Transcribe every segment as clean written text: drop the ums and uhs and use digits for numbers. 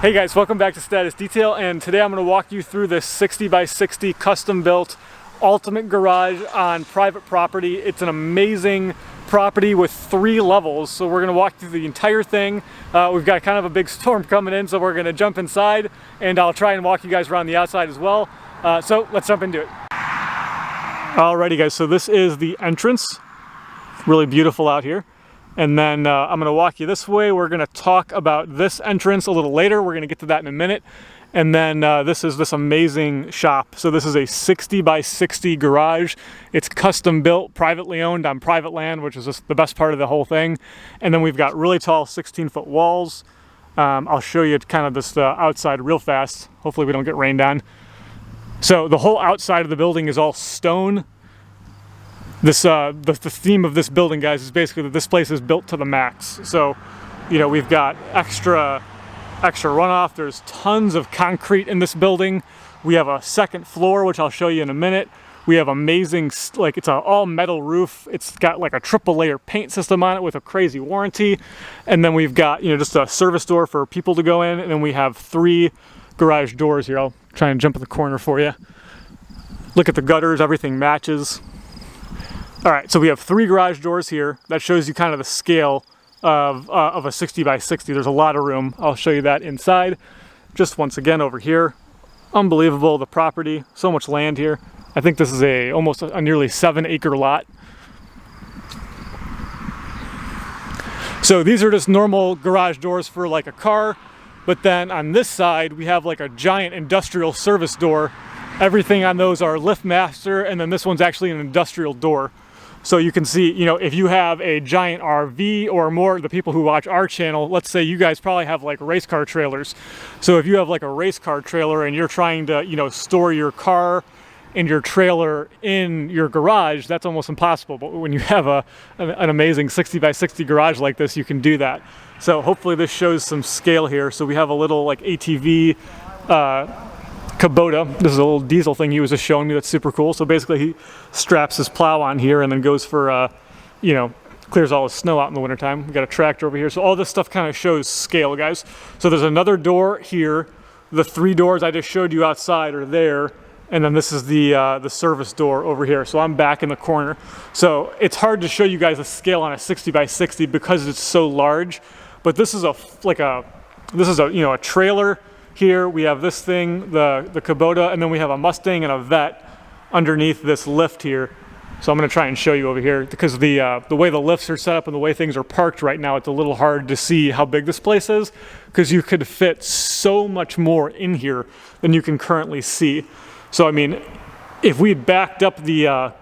Hey guys, welcome back to Status Detail, and today I'm going to walk you through this 60 by 60 custom built ultimate garage on private property. It's an amazing property with 3 levels, so we're going to walk through the entire thing. We've got kind of a big storm coming in, so we're going to jump inside, and I'll try and walk you guys around the outside as well. So let's jump into it. Alrighty guys, so this is the entrance. Really beautiful out here. And then I'm going to walk you this way. We're going to talk about this entrance a little later. We're going to get to that in a minute. And then this is this amazing shop. So this is a 60 by 60 garage. It's custom built, privately owned on private land, which is just the best part of the whole thing. And then we've got really tall 16-foot walls. I'll show you kind of this outside real fast. Hopefully we don't get rained on. So the whole outside of the building is all stone. This the theme of this building, guys, is basically that this place is built to the max. So, you know, we've got extra runoff. There's tons of concrete in this building. We have a second floor, which I'll show you in a minute. We have amazing, like, it's an all metal roof. It's got like a triple layer paint system on it with a crazy warranty. And then we've got, you know, just a service door for people to go in. And then we have 3 garage doors here. I'll try and jump in the corner for you. Look at the gutters, everything matches. All right, so we have 3 garage doors here. That shows you kind of the scale of a 60 by 60. There's a lot of room. I'll show you that inside. Just once again over here. Unbelievable, the property. So much land here. I think this is almost a nearly 7-acre lot. So these are just normal garage doors for like a car. But then on this side, we have like a giant industrial service door. Everything on those are LiftMaster, and then this one's actually an industrial door. So you can see, you know, if you have a giant RV or more, the people who watch our channel, let's say you guys probably have like race car trailers. So if you have like a race car trailer and you're trying to, you know, store your car and your trailer in your garage, that's almost impossible. But when you have an amazing 60 by 60 garage like this, you can do that. So hopefully this shows some scale here. So we have a little like ATV Kubota. This is a little diesel thing he was just showing me that's super cool. So basically he straps his plow on here and then goes for, you know, clears all his snow out in the wintertime. We've got a tractor over here. So all this stuff kind of shows scale, guys. So there's another door here. The 3 doors I just showed you outside are there. And then this is the service door over here. So I'm back in the corner. So it's hard to show you guys a scale on a 60 by 60 because it's so large. But this is a you know, a trailer. Here we have this thing, the Kubota, and then we have a Mustang and a Vet underneath this lift here. So I'm going to try and show you over here because the way the lifts are set up and the way things are parked right now, it's a little hard to see how big this place is because you could fit so much more in here than you can currently see. So I mean, if we had backed up the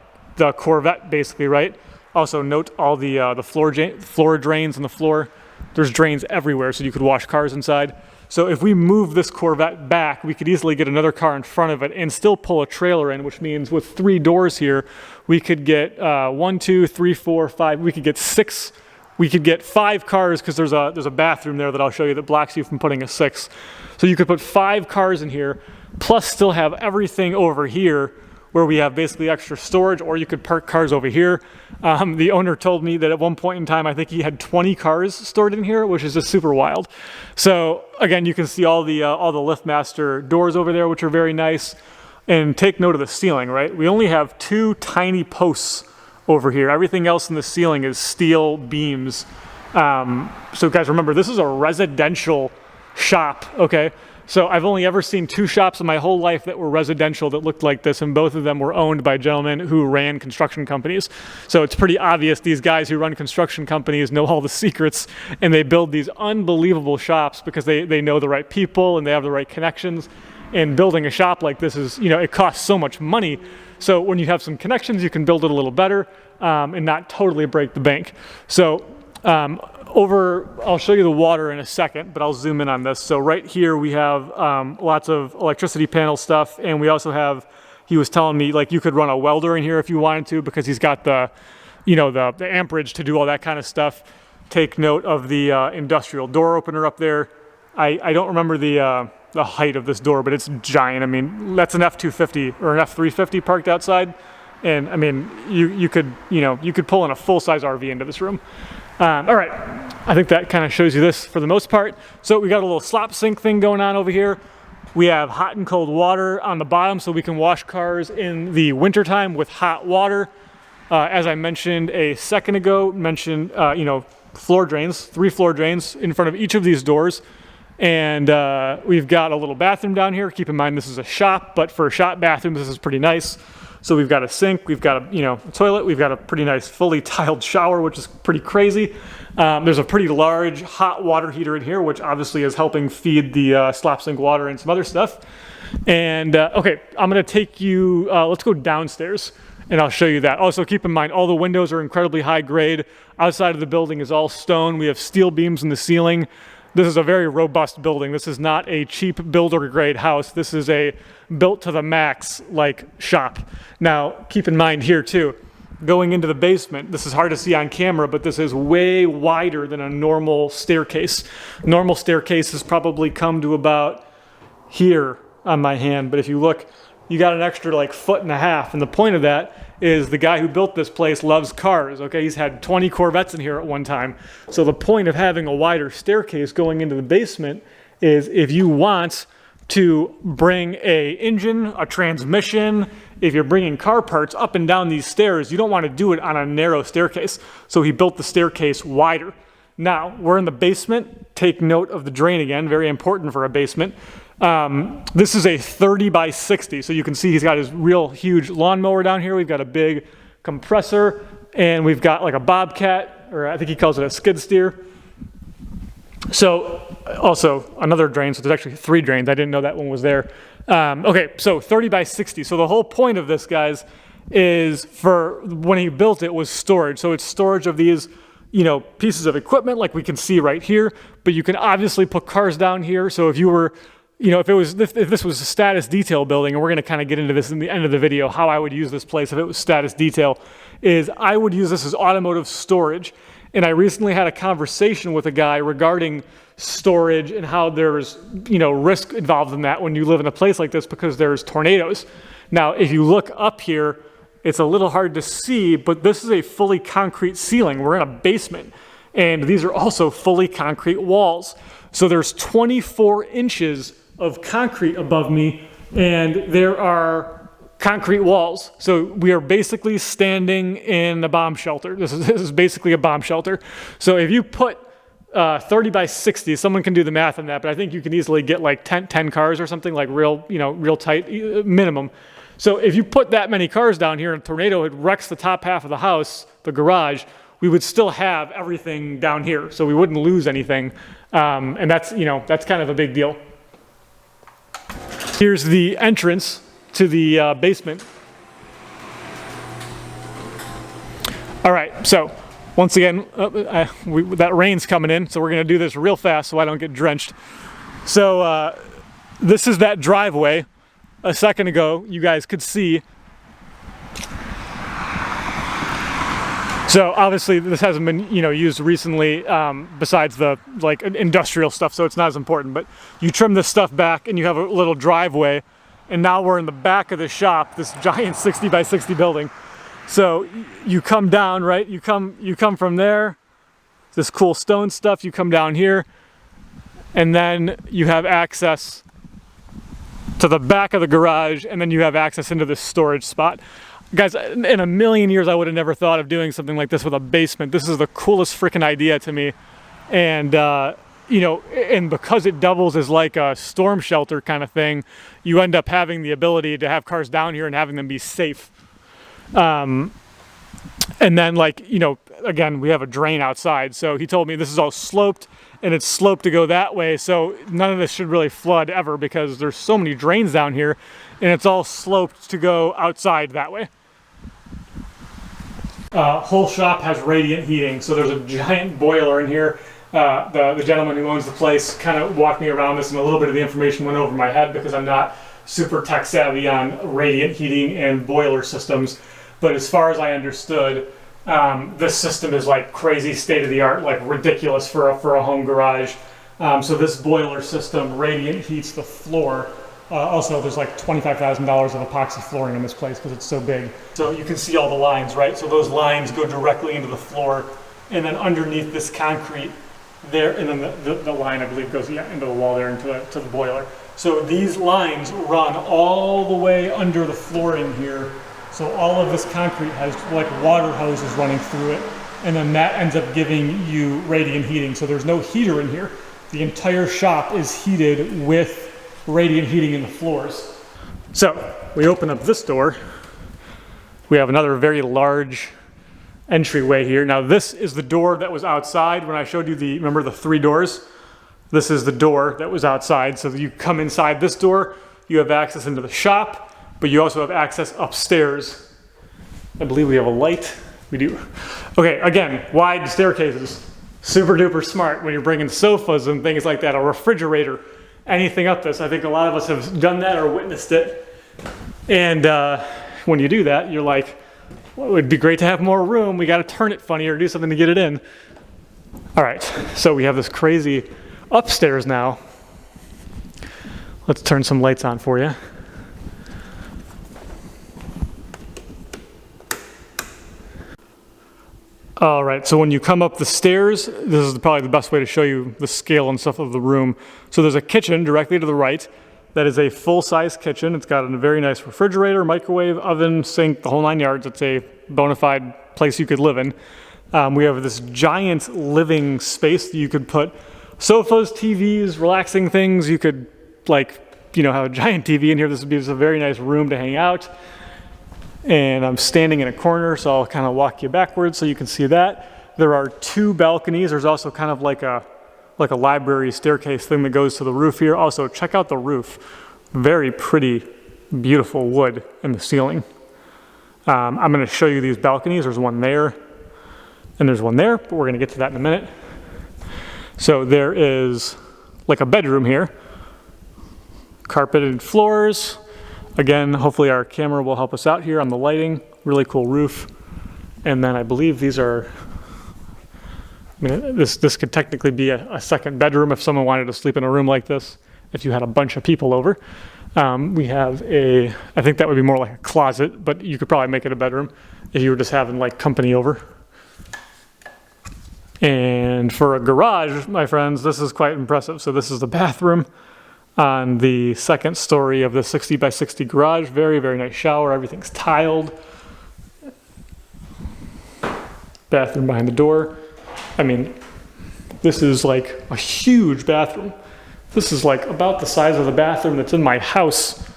Corvette, basically, right? Also note all the floor drains on the floor. There's drains everywhere, so you could wash cars inside. So if we move this Corvette back, we could easily get another car in front of it and still pull a trailer in, which means with 3 doors here, we could get 1, 2, 3, 4, 5. We could get 6. We could get 5 cars because there's a bathroom there that I'll show you that blocks you from putting a 6. So you could put 5 cars in here, plus still have everything over here where we have basically extra storage, or you could park cars over here. The owner told me that at one point in time, I think he had 20 cars stored in here, which is just super wild. So again, you can see all the LiftMaster doors over there, which are very nice. And take note of the ceiling, right? We only have 2 tiny posts over here. Everything else in the ceiling is steel beams. So guys, remember, this is a residential shop, okay? So I've only ever seen 2 shops in my whole life that were residential that looked like this, and both of them were owned by gentlemen who ran construction companies. So it's pretty obvious these guys who run construction companies know all the secrets, and they build these unbelievable shops because they know the right people and they have the right connections. And building a shop like this is, you know, it costs so much money. So when you have some connections, you can build it a little better and not totally break the bank. So I'll show you the water in a second, but I'll zoom in on this. So right here we have lots of electricity panel stuff, and we also have, he was telling me, like, you could run a welder in here if you wanted to because he's got the, you know, the amperage to do all that kind of stuff. Take note of the industrial door opener up there. I don't remember the height of this door, but it's giant. I mean, that's an F-250 or an F-350 parked outside. And I mean, you could pull in a full-size RV into this room. All right, I think that kind of shows you this for the most part. So we got a little slop sink thing going on over here. We have hot and cold water on the bottom so we can wash cars in the wintertime with hot water. As I mentioned a second ago, you know, floor drains, 3 floor drains in front of each of these doors. And we've got a little bathroom down here. Keep in mind this is a shop, but for a shop bathroom, this is pretty nice. So we've got a sink, we've got a toilet, we've got a pretty nice fully tiled shower, which is pretty crazy. There's a pretty large hot water heater in here, which obviously is helping feed the slop sink water and some other stuff. And okay, I'm gonna take you, let's go downstairs and I'll show you that. Also keep in mind, all the windows are incredibly high grade. Outside of the building is all stone. We have steel beams in the ceiling. This is a very robust building. This is not a cheap builder grade house. This is a built to the max like shop. Now, keep in mind here too, going into the basement, this is hard to see on camera, but this is way wider than a normal staircase. Normal staircases probably come to about here on my hand, but if you look, you got an extra like 1.5 feet, and the point of that is the guy who built this place loves cars, okay? He's had 20 Corvettes in here at one time. So the point of having a wider staircase going into the basement is if you want to bring a engine, a transmission, if you're bringing car parts up and down these stairs, you don't want to do it on a narrow staircase. So he built the staircase wider. Now, we're in the basement. Take note of the drain again, very important for a basement. This is a 30 by 60, so you can see he's got his real huge lawnmower down here. We've got a big compressor, and we've got like a bobcat, or I think he calls it a skid steer. So also another drain, so there's actually 3 drains. I didn't know that one was there. Okay, so 30 by 60. So the whole point of this, guys, is for when he built it was storage. So it's storage of these, you know, pieces of equipment like we can see right here, but you can obviously put cars down here. So if you were, you know, if this was a status detail building, and we're going to kind of get into this in the end of the video, how I would use this place if it was status detail, is I would use this as automotive storage. And I recently had a conversation with a guy regarding storage and how there's, you know, risk involved in that when you live in a place like this because there's tornadoes. Now, if you look up here, it's a little hard to see, but this is a fully concrete ceiling. We're in a basement, and these are also fully concrete walls. So there's 24 inches of concrete above me, and there are concrete walls. So we are basically standing in a bomb shelter. This is basically a bomb shelter. So if you put 30 by 60, someone can do the math on that, but I think you can easily get like 10 cars or something, like real tight minimum. So if you put that many cars down here and a tornado, it wrecks the top half of the house, the garage, we would still have everything down here. So we wouldn't lose anything. And that's kind of a big deal. Here's the entrance to the basement. All right, so once again, that rain's coming in, so we're gonna do this real fast so I don't get drenched. So this is that driveway. A second ago, you guys could see. So obviously this hasn't been, used recently besides the like industrial stuff, so it's not as important, but you trim this stuff back and you have a little driveway, and now we're in the back of the shop, this giant 60 by 60 building. So you come down, right? You come from there, this cool stone stuff, you come down here, and then you have access to the back of the garage, and then you have access into this storage spot. Guys, in a million years, I would have never thought of doing something like this with a basement. This is the coolest freaking idea to me. And, and because it doubles as like a storm shelter kind of thing, you end up having the ability to have cars down here and having them be safe. And then again, we have a drain outside. So he told me this is all sloped, and it's sloped to go that way. So none of this should really flood ever because there's so many drains down here, and it's all sloped to go outside that way. Whole shop has radiant heating, so there's a giant boiler in here. The gentleman who owns the place kind of walked me around this, and a little bit of the information went over my head because I'm not super tech savvy on radiant heating and boiler systems. But as far as I understood, this system is like crazy state of the art, like ridiculous for a home garage. So this boiler system radiant heats the floor. Also, there's like $25,000 of epoxy flooring in this place because it's so big. So you can see all the lines, right? So those lines go directly into the floor, and then underneath this concrete, there, and then the line, I believe, goes into the wall there, to the boiler. So these lines run all the way under the flooring here. So all of this concrete has like water hoses running through it. And then that ends up giving you radiant heating. So there's no heater in here. The entire shop is heated with radiant heating in the floors. So we open up this door. We have another very large entryway here. Now this is the door that was outside when I showed you remember the 3 doors? This is the door that was outside. So you come inside this door, you have access into the shop, but you also have access upstairs. I believe we have a light. We do. Okay, again, wide staircases. Super duper smart when you're bringing sofas and things like that, a refrigerator, anything up this. I think a lot of us have done that or witnessed it. And when you do that, you're like, well, it would be great to have more room. We got to turn it funny or do something to get it in. All right, so we have this crazy upstairs now. Let's turn some lights on for you. All right, so when you come up the stairs, this is probably the best way to show you the scale and stuff of the room. So there's a kitchen directly to the right. That is a full-size kitchen. It's got a very nice refrigerator, microwave, oven, sink, the whole 9 yards. It's a bona fide place you could live in. We have this giant living space that you could put sofas, TVs, relaxing things. You could, like, have a giant TV in here. This would be just a very nice room to hang out. And I'm standing in a corner, so I'll kind of walk you backwards so you can see that. There are 2 balconies. There's also kind of like a library staircase thing that goes to the roof here. Also, check out the roof. Very pretty, beautiful wood in the ceiling. I'm going to show you these balconies. There's one there, and there's one there, but we're going to get to that in a minute. So there is like a bedroom here. Carpeted floors. Again, hopefully our camera will help us out here on the lighting. Really cool roof. And then I believe these are, this could technically be a second bedroom if someone wanted to sleep in a room like this, if you had a bunch of people over. We have I think that would be more like a closet, but you could probably make it a bedroom if you were just having like company over. And for a garage, my friends, this is quite impressive. So this is the bathroom on the 2nd story of the 60 by 60 garage. Very, very nice shower. Everything's tiled. Bathroom behind the door. I mean, this is like a huge bathroom. This is like about the size of the bathroom that's in my house,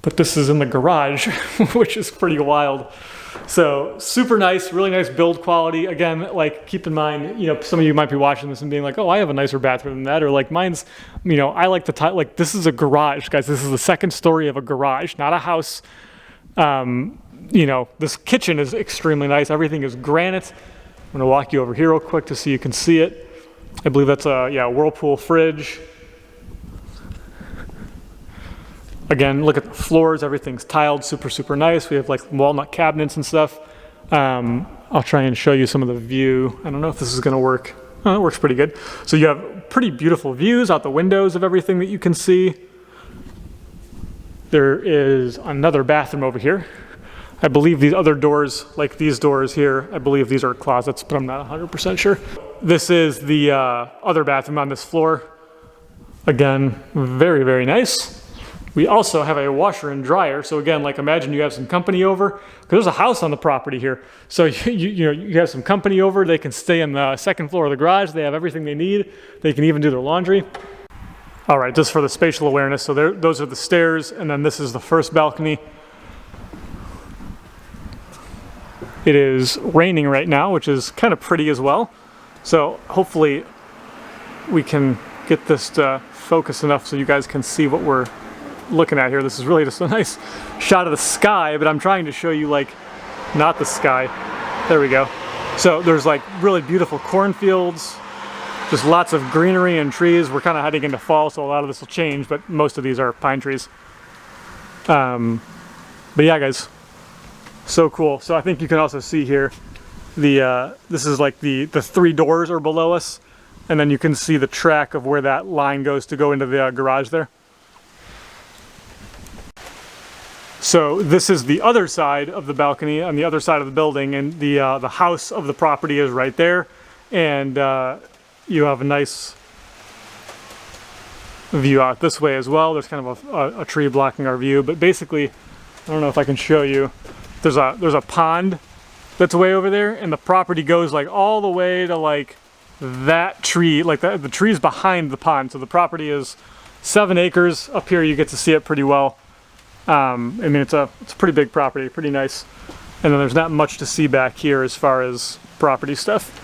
but this is in the garage, which is pretty wild. So super nice, really nice build quality. Again, like keep in mind, some of you might be watching this and being like, oh, I have a nicer bathroom than that. Or like mine's, I like like this is a garage, guys. This is the 2nd story of a garage, not a house. This kitchen is extremely nice. Everything is granite. I'm gonna walk you over here real quick just so you can see it. I believe that's a Whirlpool fridge. Again, look at the floors, everything's tiled, super, super nice. We have like walnut cabinets and stuff. I'll try and show you some of the view. I don't know if this is gonna work. Oh, it works pretty good. So you have pretty beautiful views out the windows of everything that you can see. There is another bathroom over here. I believe these other doors, like these doors here, I believe these are closets, but I'm not 100% sure. This is the other bathroom on this floor. Again, very, very nice. We also have a washer and dryer. So again, like imagine you have some company over, because there's a house on the property here. So you have some company over, they can stay in the 2nd floor of the garage. They have everything they need. They can even do their laundry. All right, just for the spatial awareness. So those are the stairs, and then this is the 1st balcony. It is raining right now, which is kind of pretty as well. So hopefully we can get this to focus enough so you guys can see what we're looking at here. This is really just a nice shot of the sky, but I'm trying to show you like not the sky. There we go. So there's like really beautiful cornfields, just lots of greenery and trees. We're kind of heading into fall, so a lot of this will change, but most of these are pine trees. But yeah, guys, so cool. So I think you can also see here this is like the 3 doors are below us, and then you can see the track of where that line goes to go into the garage there. So this is the other side of the balcony on the other side of the building, and the house of the property is right there. And you have a nice view out this way as well. There's kind of a tree blocking our view, but basically, I don't know if I can show you, there's a pond that's way over there, and the property goes like all the way to like that tree, like the tree's behind the pond. So the property is 7 acres. Up here you get to see it pretty well. I mean, it's a pretty big property, pretty nice. And then there's not much to see back here as far as property stuff.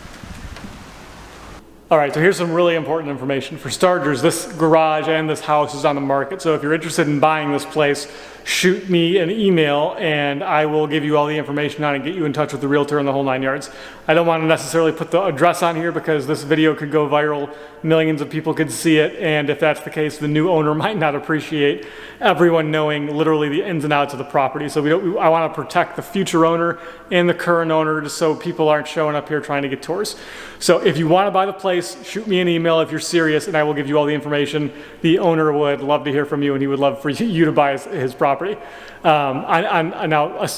All right, so here's some really important information. For starters, this garage and this house is on the market. So if you're interested in buying this place, shoot me an email and I will give you all the information on it and get you in touch with the realtor and the whole 9 yards. I don't want to necessarily put the address on here because this video could go viral, millions of people could see it, and if that's the case, the new owner might not appreciate everyone knowing literally the ins and outs of the property. So I want to protect the future owner and the current owner just so people aren't showing up here trying to get tours. So if you want to buy the place, shoot me an email if you're serious and I will give you all the information. The owner would love to hear from you and he would love for you to buy his property. Now,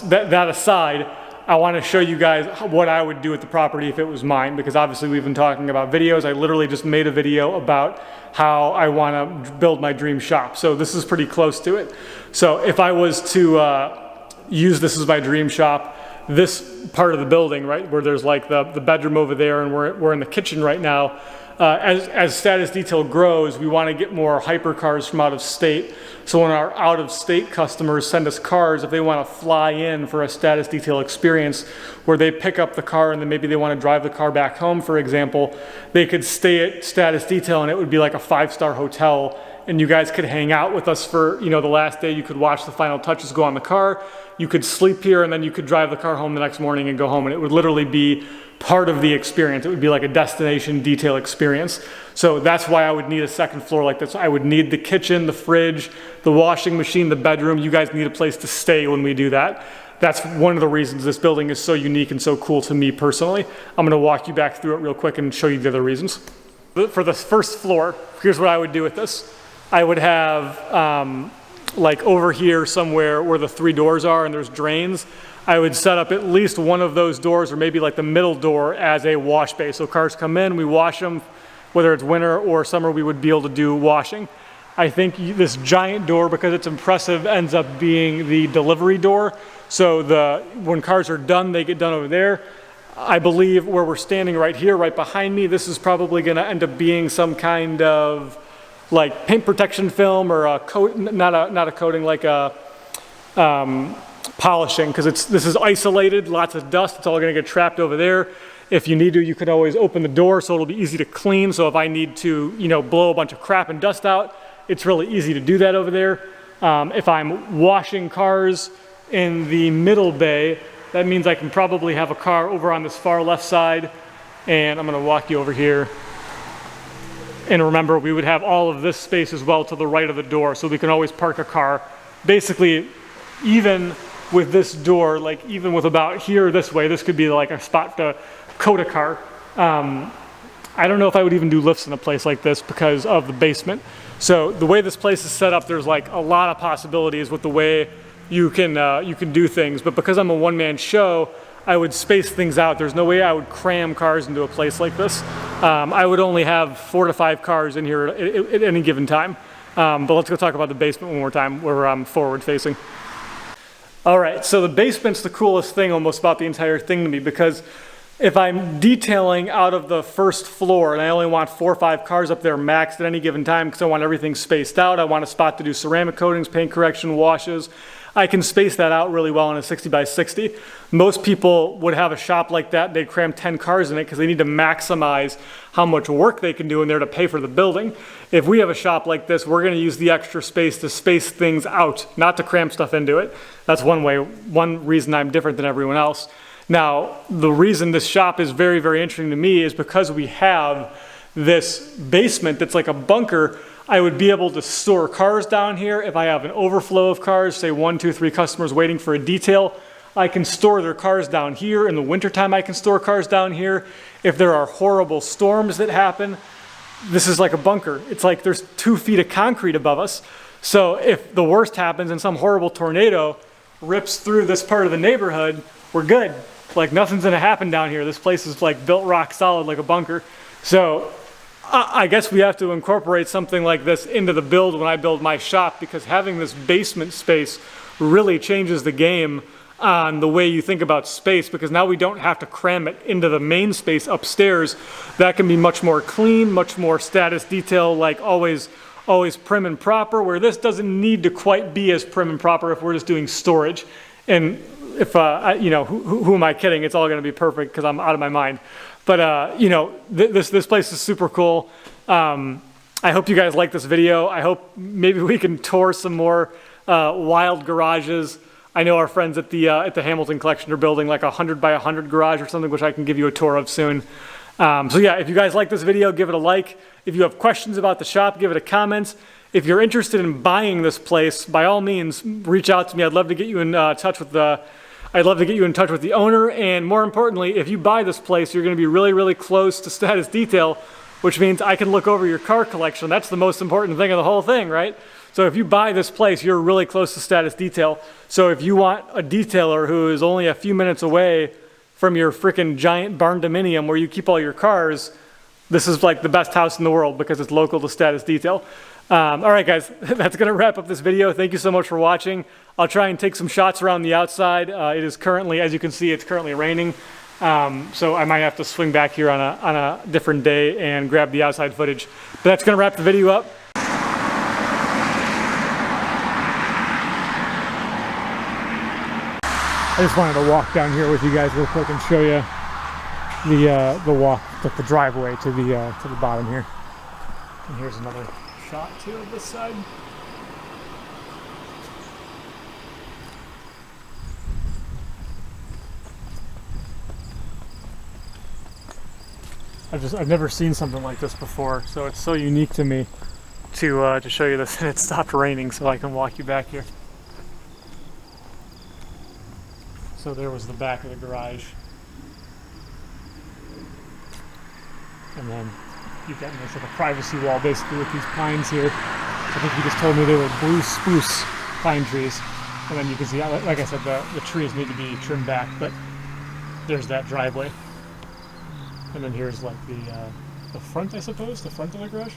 that aside, I want to show you guys what I would do with the property if it was mine, because obviously we've been talking about videos. I literally just made a video about how I want to build my dream shop. So this is pretty close to it. So if I was to use this as my dream shop, this part of the building, right, where there's like the bedroom over there and we're in the kitchen right now, as status detail grows, we want to get more hypercars from out of state. So when our out of state customers send us cars, if they want to fly in for a status detail experience where they pick up the car and then maybe they want to drive the car back home, for example, they could stay at status detail and it would be like a 5-star hotel. And you guys could hang out with us for, the last day. You could watch the final touches go on the car. You could sleep here and then you could drive the car home the next morning and go home. And it would literally be part of the experience. It would be like a destination detail experience. So that's why I would need a second floor like this. I would need the kitchen, the fridge, the washing machine, the bedroom. You guys need a place to stay when we do that. That's one of the reasons this building is so unique and so cool to me personally. I'm gonna walk you back through it real quick and show you the other reasons. For the first floor, here's what I would do with this. I would have like over here somewhere where the 3 doors are and there's drains, I would set up at least one of those doors or maybe like the middle door as a wash bay. So cars come in, we wash them, whether it's winter or summer, we would be able to do washing. I think this giant door, because it's impressive, ends up being the delivery door. So when cars are done, they get done over there. I believe where we're standing right here, right behind me, this is probably gonna end up being some kind of like paint protection film or a coat, not a coating, like a polishing, because this is isolated, lots of dust, it's all gonna get trapped over there. If you need to, you could always open the door so it'll be easy to clean. So if I need to, blow a bunch of crap and dust out, it's really easy to do that over there. If I'm washing cars in the middle bay, that means I can probably have a car over on this far left side, and I'm gonna walk you over here. And remember, we would have all of this space as well to the right of the door, so we can always park a car. Basically, even with this door, like even with about here this way, this could be like a spot to coat a car. I don't know if I would even do lifts in a place like this because of the basement. So the way this place is set up, there's like a lot of possibilities with the way you can do things. But because I'm a one-man show, I would space things out. There's no way I would cram cars into a place like this. I would only have 4 to 5 cars in here at any given time. But let's go talk about the basement one more time where I'm forward facing. All right, so the basement's the coolest thing almost about the entire thing to me, because if I'm detailing out of the first floor and I only want 4 or 5 cars up there maxed at any given time because I want everything spaced out, I want a spot to do ceramic coatings, paint correction, washes, I can space that out really well in a 60 by 60. Most people would have a shop like that, they'd cram 10 cars in it because they need to maximize how much work they can do in there to pay for the building. If we have a shop like this, we're gonna use the extra space to space things out, not to cram stuff into it. That's one reason I'm different than everyone else. Now, the reason this shop is very, very interesting to me is because we have this basement that's like a bunker. I would be able to store cars down here. If I have an overflow of cars, say 1, 2, 3 customers waiting for a detail, I can store their cars down here. In the wintertime, I can store cars down here. If there are horrible storms that happen, this is like a bunker. It's like there's 2 feet of concrete above us. So if the worst happens and some horrible tornado rips through this part of the neighborhood, we're good. Like nothing's gonna happen down here. This place is like built rock solid like a bunker. So I guess we have to incorporate something like this into the build when I build my shop, because having this basement space really changes the game on the way you think about space, because now we don't have to cram it into the main space upstairs. That can be much more clean, much more status detail, like always prim and proper, where this doesn't need to quite be as prim and proper if we're just doing storage. And if, you know, who am I kidding? It's all going to be perfect because I'm out of my mind. But, you know, this place is super cool. I hope you guys like this video. I hope maybe we can tour some more wild garages. I know our friends at the Hamilton Collection are building like a 100 by 100 garage or something, which I can give you a tour of soon. So yeah, if you guys like this video, give it a like. If you have questions about the shop, give it a comment. If you're interested in buying this place, by all means, reach out to me. I'd love to get you in touch with the owner. And more importantly, if you buy this place, you're going to be really, really close to status detail, which means I can look over your car collection. That's the most important thing of the whole thing, right? So if you buy this place, you're really close to status detail. So if you want a detailer who is only a few minutes away from your freaking giant barndominium where you keep all your cars, this is like the best house in the world because it's local to status detail. All right, guys, that's going to wrap up this video. Thank you so much for watching. I'll try and take some shots around the outside. It is currently, as you can see, it's currently raining. So I might have to swing back here on a different day and grab the outside footage. But that's going to wrap the video up. I just wanted to walk down here with you guys real quick and show you the walk, the driveway to the bottom here. And here's another shot too of this side. I've never seen something like this before, so it's so unique to me to show you this. And it stopped raining, so I can walk you back here. So there was the back of the garage. And then you've got this like a privacy wall basically with these pines here. I think he just told me they were blue spruce pine trees. And then you can see, like I said, the trees need to be trimmed back, but there's that driveway. And then here's like the front, I suppose, the front of the garage.